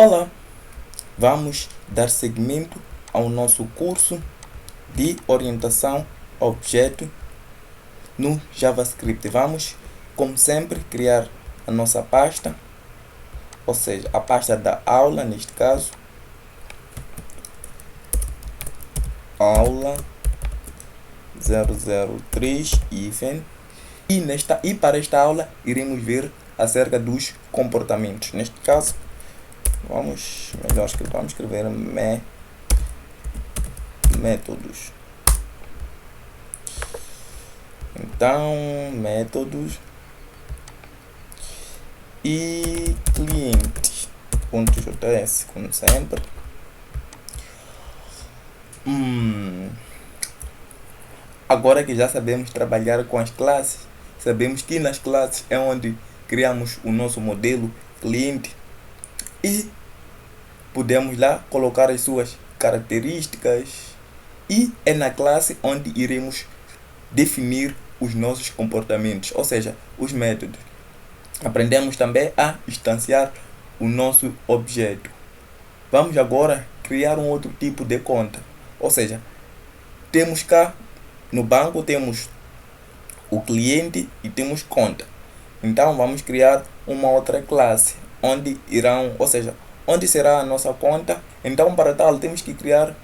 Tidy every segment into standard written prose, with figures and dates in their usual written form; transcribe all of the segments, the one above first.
Olá, vamos dar seguimento ao nosso curso de orientação a objeto no JavaScript. Vamos, como sempre, criar a nossa pasta, ou seja, a pasta da aula, neste caso, aula 003 hífen. E para esta aula iremos ver acerca dos comportamentos. Neste caso, vamos escrever métodos. Então, métodos e cliente.js, como sempre. Agora que já sabemos trabalhar com as classes, sabemos que nas classes é onde criamos o nosso modelo cliente e podemos lá colocar as suas características, e é na classe onde iremos definir os nossos comportamentos, ou seja, os métodos. Aprendemos também a instanciar o nosso objeto. Vamos agora criar um outro tipo de conta, ou seja, temos cá no banco temos o cliente e temos conta. Então vamos criar uma outra classe onde será a nossa conta. Então para tal temos que criar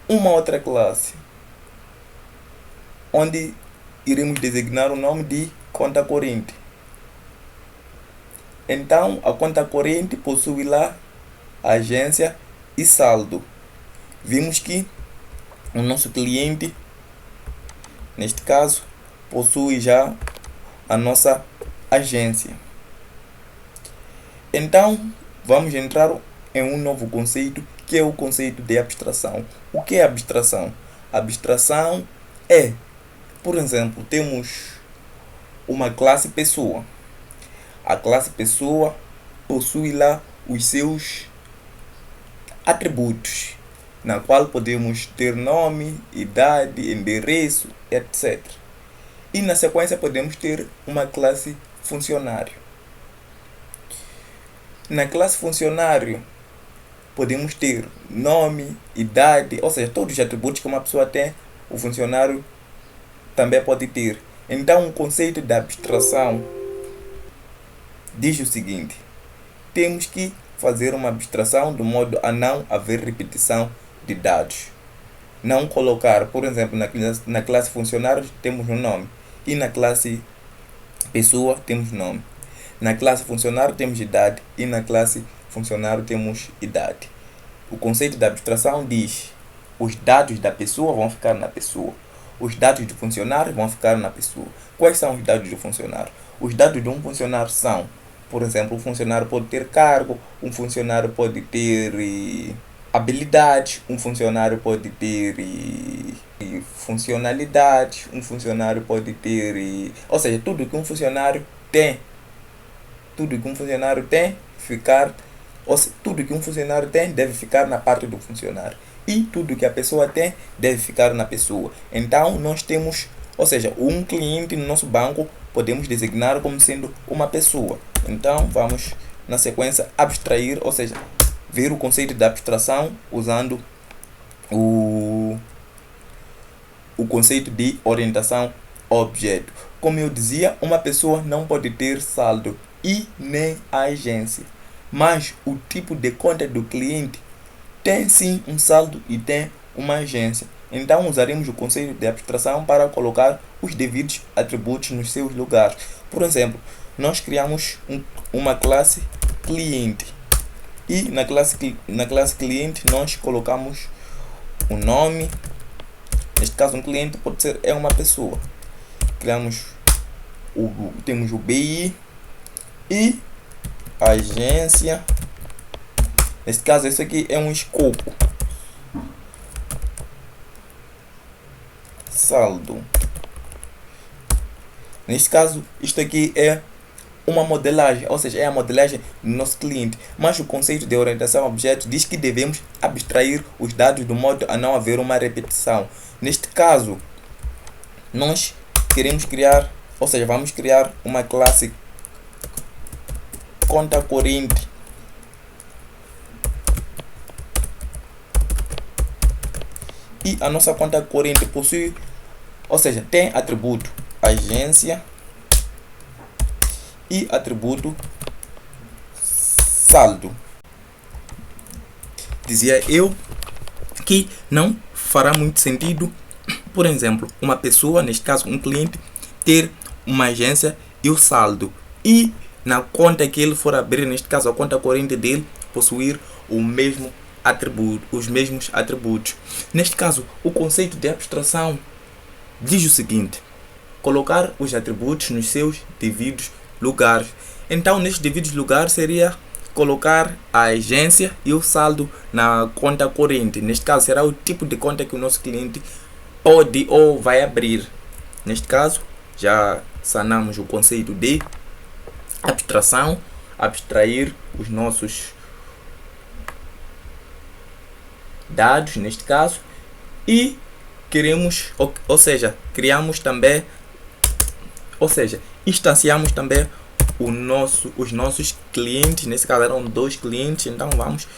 uma outra classe onde iremos designar o nome de conta corrente. Então a conta corrente possui lá agência e saldo. Vimos que o nosso cliente, neste caso, possui já a nossa agência. Então vamos entrar em um novo conceito, que é o conceito de abstração. O que é abstração? Abstração é, por exemplo, temos uma classe pessoa. A classe pessoa possui lá os seus atributos, na qual podemos ter nome, idade, endereço, etc. E na sequência podemos ter uma classe funcionário. Na classe funcionário podemos ter nome, idade, ou seja, todos os atributos que uma pessoa tem, o funcionário também pode ter. Então o conceito da abstração diz o seguinte: temos que fazer uma abstração de modo a não haver repetição de dados. Não colocar, por exemplo, na classe funcionário temos um nome, e na classe pessoa temos nome. Na classe funcionário temos idade, e na classe funcionário temos idade. O conceito da abstração diz: os dados da pessoa vão ficar na pessoa, os dados do funcionário vão ficar na pessoa. Quais são os dados do funcionário? Os dados de um funcionário são, por exemplo, um funcionário pode ter cargo, um funcionário pode ter habilidade, um funcionário pode ter funcionalidade, um funcionário pode ter, ou seja, tudo que um funcionário tem, tudo que um funcionário tem deve ficar na parte do funcionário, e tudo que a pessoa tem deve ficar na pessoa. Então nós temos, ou seja, um cliente no nosso banco podemos designar como sendo uma pessoa. Então vamos na sequência abstrair, ou seja, ver o conceito da abstração usando o conceito de orientação a objeto. Como eu dizia, uma pessoa não pode ter saldo e nem agência, mas o tipo de conta do cliente tem sim um saldo e tem uma agência. Então usaremos o conceito de abstração para colocar os devidos atributos nos seus lugares. Por exemplo, nós criamos uma classe cliente, e na classe cliente nós colocamos o nome. Neste caso, um cliente pode ser uma pessoa. Temos o BI e a agência. Neste caso, isso aqui é um escopo. Saldo. Neste caso, isto aqui é uma modelagem, ou seja, é a modelagem do nosso cliente. Mas o conceito de orientação a objeto diz que devemos abstrair os dados de modo a não haver uma repetição. Neste caso, nós queremos criar, ou seja, vamos criar uma classe conta corrente E a nossa conta corrente possui, ou seja, tem atributo agência e atributo saldo. Dizia eu que não fará muito sentido, por exemplo, uma pessoa, neste caso um cliente, ter uma agência e o saldo, e na conta que ele for abrir, neste caso a conta corrente dele, possuir o mesmo atributo, os mesmos atributos. Neste caso, o conceito de abstração diz o seguinte: colocar os atributos nos seus devidos lugares. Então, nestes devidos lugares seria colocar a agência e o saldo na conta corrente. Neste caso, será o tipo de conta que o nosso cliente pode ou vai abrir. Neste caso, já sanamos o conceito de abstração, abstrair os nossos dados, neste caso, e queremos, ou seja, criamos também, ou seja, instanciamos também os nossos clientes. Nesse caso eram 2 clientes, então vamos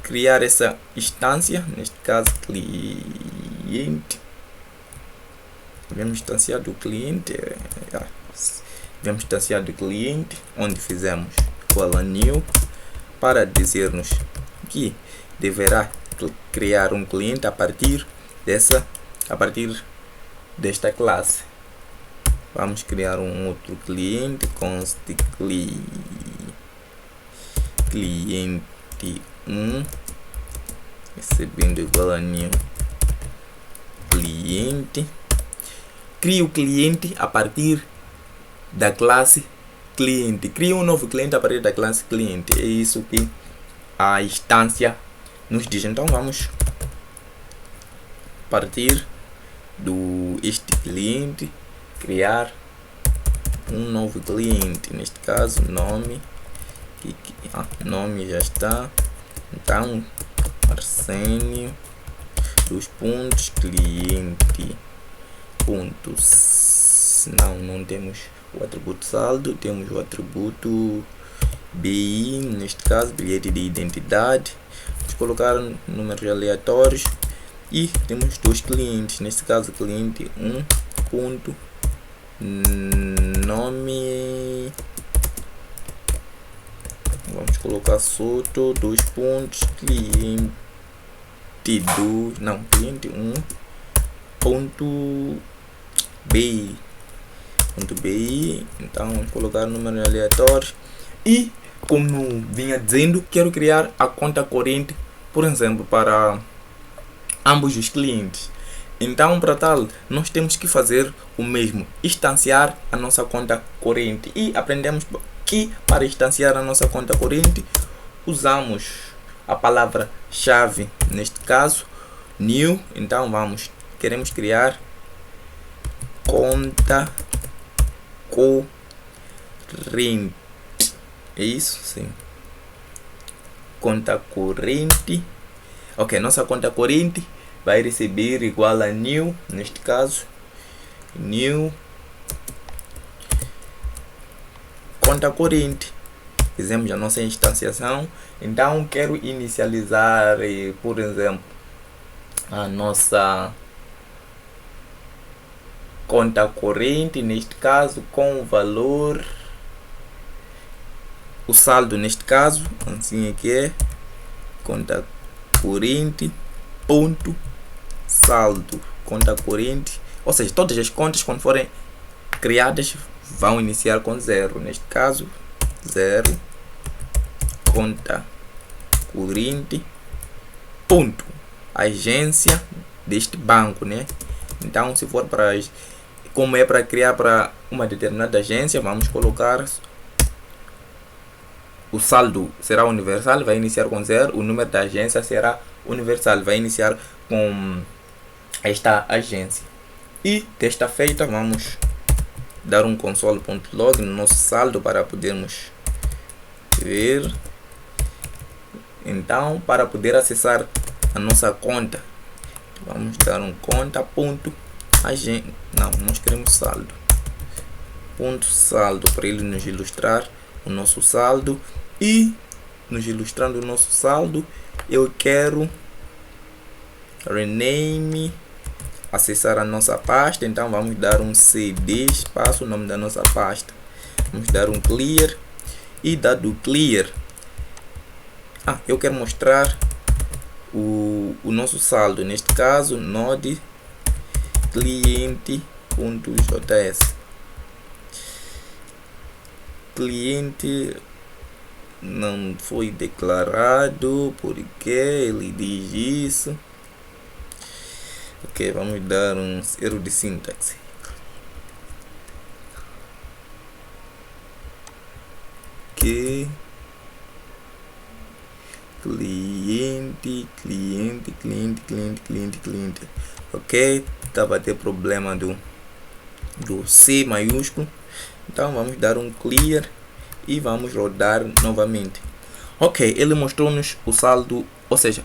criar essa instância, neste caso cliente, vamos instanciar do cliente, onde fizemos igual a new, para dizer-nos que deverá criar um cliente a partir desta classe. Vamos criar um outro cliente, const cliente 1, recebendo igual a new cliente. Cria o cliente a partir da classe cliente. Cria um novo cliente a partir da classe cliente. É isso que a instância nos diz. Então vamos partir do este cliente, criar um novo cliente, neste caso nome, nome já está. Então Arsenio, dos pontos, cliente pontos, não temos o atributo saldo, temos o atributo BI, neste caso bilhete de identidade. Vamos colocar números aleatórios e temos 2 clientes, neste caso cliente 1 ponto nome, vamos colocar Soto, 2 pontos, cliente 2, não, cliente 1 ponto BI, então vamos colocar número aleatório. E como vinha dizendo, quero criar a conta corrente, por exemplo, para ambos os clientes. Então, para tal, nós temos que fazer o mesmo, instanciar a nossa conta corrente. E aprendemos que para instanciar a nossa conta corrente, usamos a palavra-chave, neste caso, new. Então, queremos criar conta corrente. É isso? Sim. Conta corrente. Ok, nossa conta corrente vai receber igual a new, neste caso, new conta corrente. Fizemos a nossa instanciação. Então quero inicializar, por exemplo, a nossa conta corrente, neste caso, com o valor, o saldo, neste caso, assim aqui é conta corrente ponto saldo, conta corrente, ou seja, todas as contas quando forem criadas vão iniciar com 0, neste caso 0 conta corrente ponto agência deste banco, né? Então, se for para, como é para criar para uma determinada agência, vamos colocar o saldo será universal, vai iniciar com 0, o número da agência será universal, vai iniciar com esta agência. E desta feita, vamos dar um console.log no nosso saldo para podermos ver. Então, para poder acessar a nossa conta, vamos dar um conta.agência. Não, nós queremos saldo. Ponto saldo para ele nos ilustrar o nosso saldo. E nos ilustrando o nosso saldo, eu quero rename, acessar a nossa pasta. Então vamos dar um cd espaço, o nome da nossa pasta, vamos dar um clear, e dado clear, eu quero mostrar o nosso saldo, neste caso node cliente.js, cliente não foi declarado, porque ele diz isso. Ok, vamos dar um erro de sintaxe. Que cliente. Ok, estava a ter problema do C maiúsculo. Então vamos dar um clear e vamos rodar novamente. Ok, ele mostrou-nos o saldo, ou seja,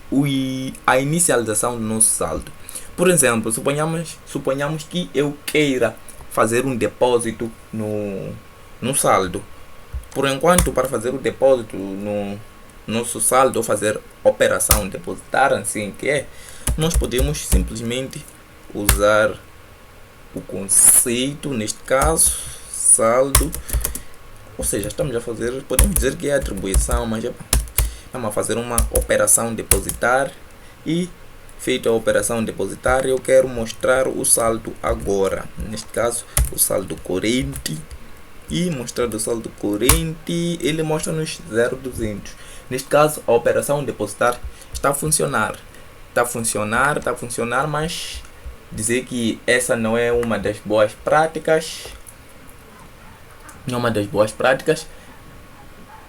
a inicialização do nosso saldo. Por exemplo, suponhamos que eu queira fazer um depósito no saldo. Por enquanto, para fazer o depósito no nosso saldo, ou fazer operação depositar, assim que é, nós podemos simplesmente usar o conceito, neste caso, saldo, ou seja, estamos a fazer, podemos dizer que é atribuição, mas vamos a fazer uma operação depositar, e feita a operação depositar, eu quero mostrar o saldo agora, neste caso o saldo corrente, e mostrar o saldo corrente, ele mostra-nos 0,200. Neste caso a operação depositar está a funcionar, mas dizer que essa não é uma das boas práticas,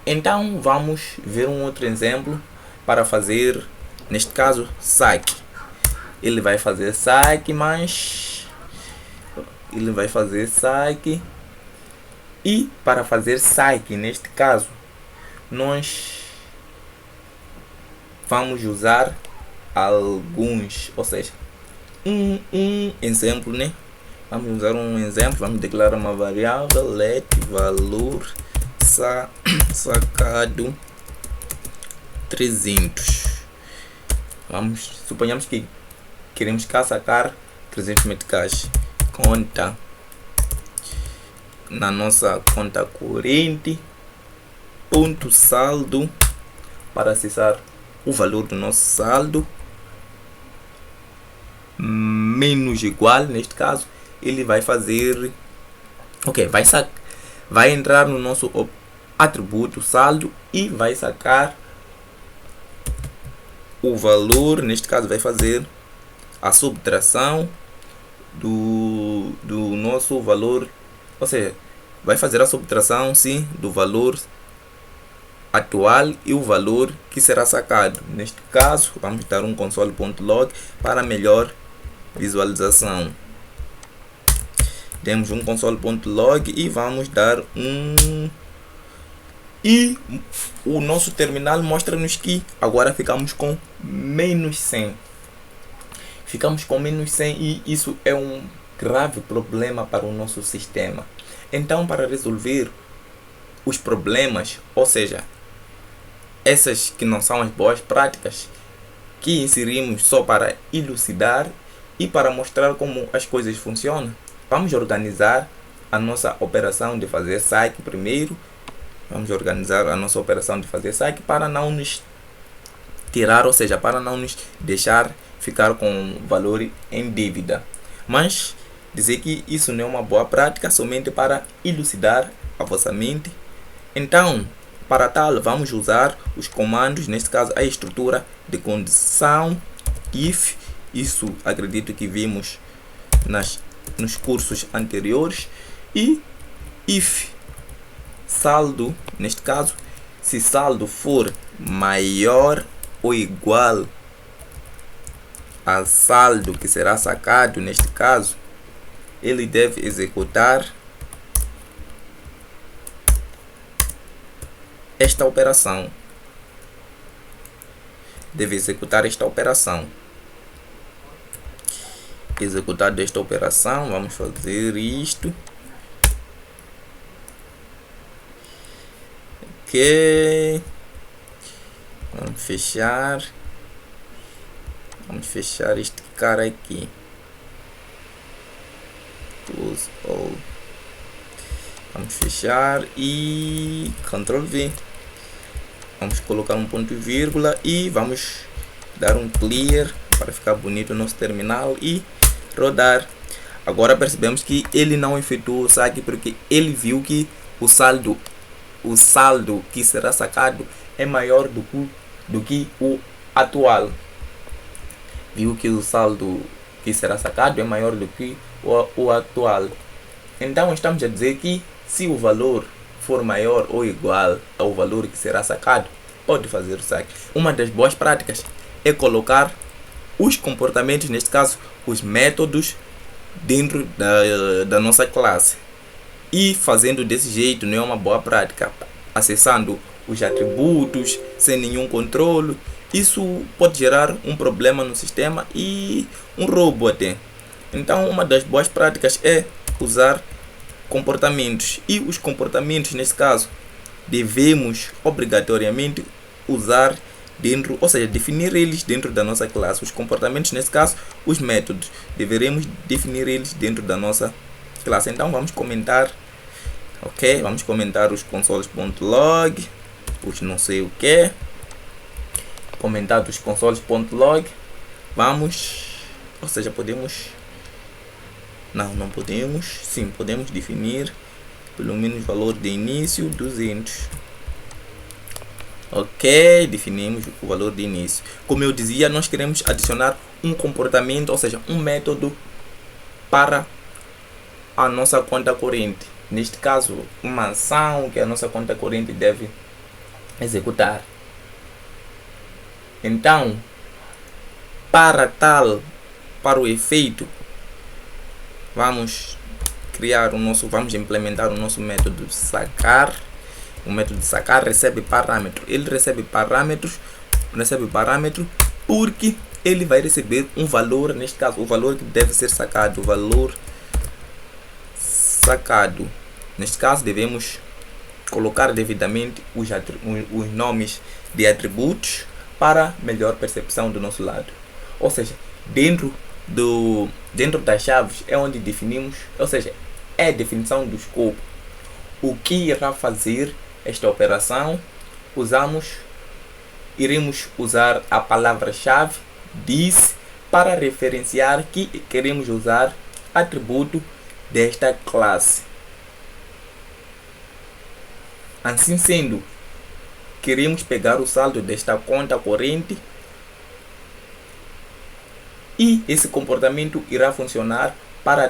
Então vamos ver um outro exemplo para fazer, neste caso, saque. Ele vai fazer saque, e para fazer saque, neste caso, nós vamos usar alguns, ou seja, um exemplo, né? Vamos usar um exemplo, vamos declarar uma variável let valor sacado 300. Suponhamos que queremos cá sacar 300 meticais. Conta na nossa conta corrente, ponto saldo, para acessar o valor do nosso saldo, menos igual, neste caso, ele vai fazer, ok, vai entrar no nosso atributo saldo e vai sacar o valor, neste caso vai fazer a subtração do nosso valor, ou seja, vai fazer a subtração, sim, do valor atual e o valor que será sacado. Neste caso, vamos dar um console.log para melhor visualização. Temos um console.log e vamos dar e o nosso terminal mostra-nos que agora ficamos com menos 100. E isso é um grave problema para o nosso sistema. Então, para resolver os problemas, ou seja, essas que não são as boas práticas, que inserimos só para elucidar e para mostrar como as coisas funcionam, vamos organizar a nossa operação de fazer saque primeiro. Vamos organizar a nossa operação de fazer saque para não nos tirar, ou seja, para não nos deixar ficar com valor em dívida. Mas dizer que isso não é uma boa prática, somente para elucidar a vossa mente. Então, para tal, vamos usar os comandos, neste caso a estrutura de condição if. Isso acredito que vimos nos cursos anteriores. E if saldo, neste caso, se saldo for maior ou igual a saldo que será sacado, neste caso, ele deve executar esta operação. Executar desta operação, vamos fazer isto. Ok, vamos fechar. Vamos fechar este cara aqui. Close all. Vamos fechar e Ctrl V. Vamos colocar um ponto e vírgula e vamos dar um clear para ficar bonito o nosso terminal e rodar. Agora percebemos que ele não efetuou o saque porque ele viu que o saldo que será sacado é maior do que o atual. Viu que o saldo que será sacado é maior do que o atual. Então estamos a dizer que se o valor for maior ou igual ao valor que será sacado, pode fazer o saque. Uma das boas práticas é colocar os comportamentos, neste caso os métodos, dentro da nossa classe. E fazendo desse jeito não é uma boa prática. Acessando os atributos sem nenhum controle, isso pode gerar um problema no sistema e um roubo até. Então uma das boas práticas é usar comportamentos, e os comportamentos nesse caso devemos obrigatoriamente usar dentro, ou seja, definir eles dentro da nossa classe. Os comportamentos nesse caso, os métodos, deveremos definir eles dentro da nossa classe. Então vamos comentar, ok? Vamos comentar os consoles.log, os não sei o que, comentar os consoles.log. Vamos, ou seja, podemos, não podemos, sim, podemos definir pelo menos valor de início 200. Ok, definimos o valor de início. Como eu dizia, nós queremos adicionar um comportamento, ou seja, um método para a nossa conta corrente. Neste caso, uma ação que a nossa conta corrente deve executar. Então, para o efeito, vamos implementar o nosso método sacar. O método de sacar recebe parâmetro. Ele recebe parâmetro porque ele vai receber um valor, neste caso, o valor que deve ser sacado. O valor sacado. Neste caso, devemos colocar devidamente os nomes de atributos para melhor percepção do nosso lado. Ou seja, dentro das chaves é onde definimos, ou seja, é a definição do escopo. O que irá fazer esta operação? Iremos usar a palavra-chave this para referenciar que queremos usar atributo desta classe. Assim sendo, queremos pegar o saldo desta conta corrente e esse comportamento irá funcionar para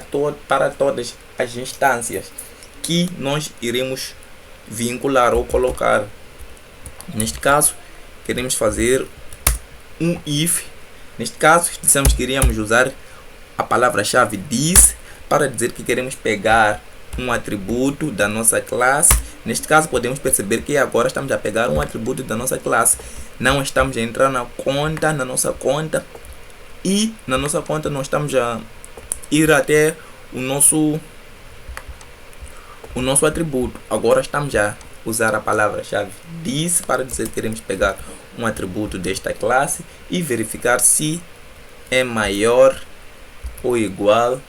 todas as instâncias que nós iremos vincular ou colocar. Neste caso, queremos fazer um if. Neste caso, dissemos que iríamos usar a palavra-chave this para dizer que queremos pegar um atributo da nossa classe. Neste caso, podemos perceber que agora estamos a pegar um atributo da nossa classe. Não estamos a entrar na nossa conta, e na nossa conta nós estamos a ir até o nosso atributo. Agora estamos a usar a palavra-chave this para dizer que queremos pegar um atributo desta classe e verificar se é maior ou igual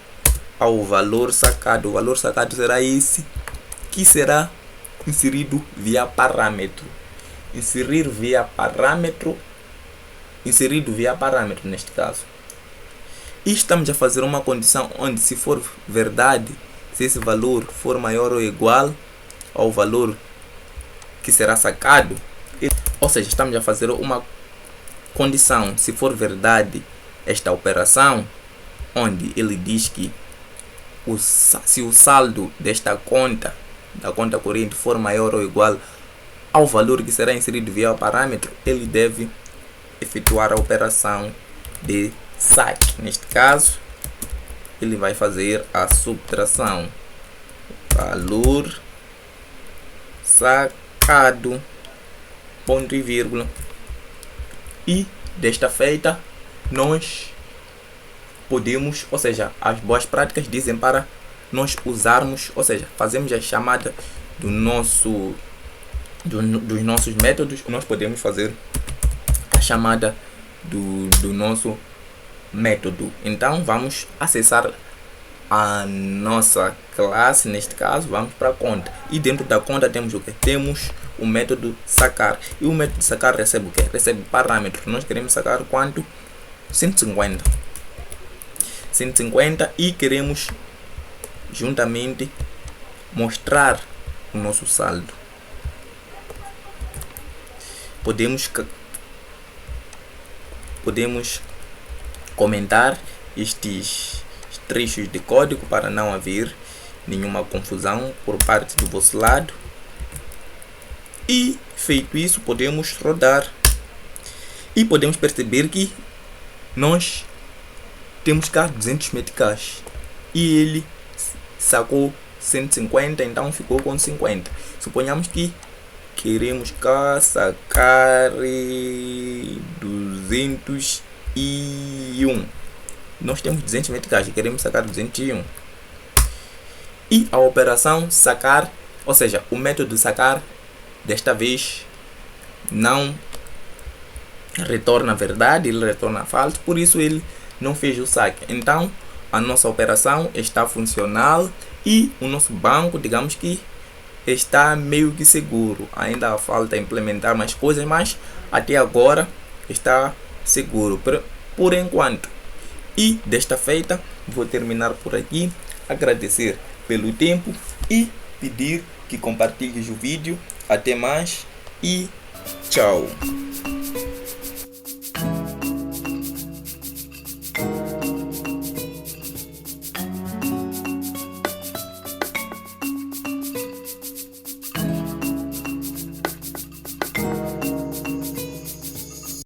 ao valor sacado. O valor sacado será esse, que será inserido via parâmetro. Inserido via parâmetro neste caso. E estamos a fazer uma condição onde, se for verdade, se esse valor for maior ou igual ao valor que será sacado, ou seja, estamos a fazer uma condição, se for verdade esta operação, onde ele diz que se o saldo desta conta, da conta corrente, for maior ou igual ao valor que será inserido via parâmetro, ele deve efetuar a operação de saque. Neste caso, ele vai fazer a subtração. Valor sacado, ponto e vírgula. E desta feita, nós podemos, ou seja, as boas práticas dizem para nós usarmos, ou seja, fazemos a chamada dos nossos métodos. Nós podemos fazer a chamada do nosso método. Então vamos acessar a nossa classe, neste caso vamos para a conta, e dentro da conta temos o que? Temos o método sacar, e o método sacar recebe o que? Recebe parâmetros. Nós queremos sacar quanto? 150 e queremos juntamente mostrar o nosso saldo. Podemos comentar estes trechos de código para não haver nenhuma confusão por parte do vosso lado. E feito isso, podemos rodar e podemos perceber que nós temos cá 200 meticais e ele sacou 150, então ficou com 50. Suponhamos que queremos cá sacar 201. Nós temos 200 meticais e queremos sacar 201. E a operação sacar, ou seja, o método sacar, desta vez não retorna a verdade, ele retorna falso, por isso ele não fez o saque. Então a nossa operação está funcional e o nosso banco, digamos que está meio que seguro. Ainda falta implementar mais coisas, mas até agora está seguro por enquanto. E desta feita vou terminar por aqui, agradecer pelo tempo e pedir que compartilhes o vídeo. Até mais e tchau.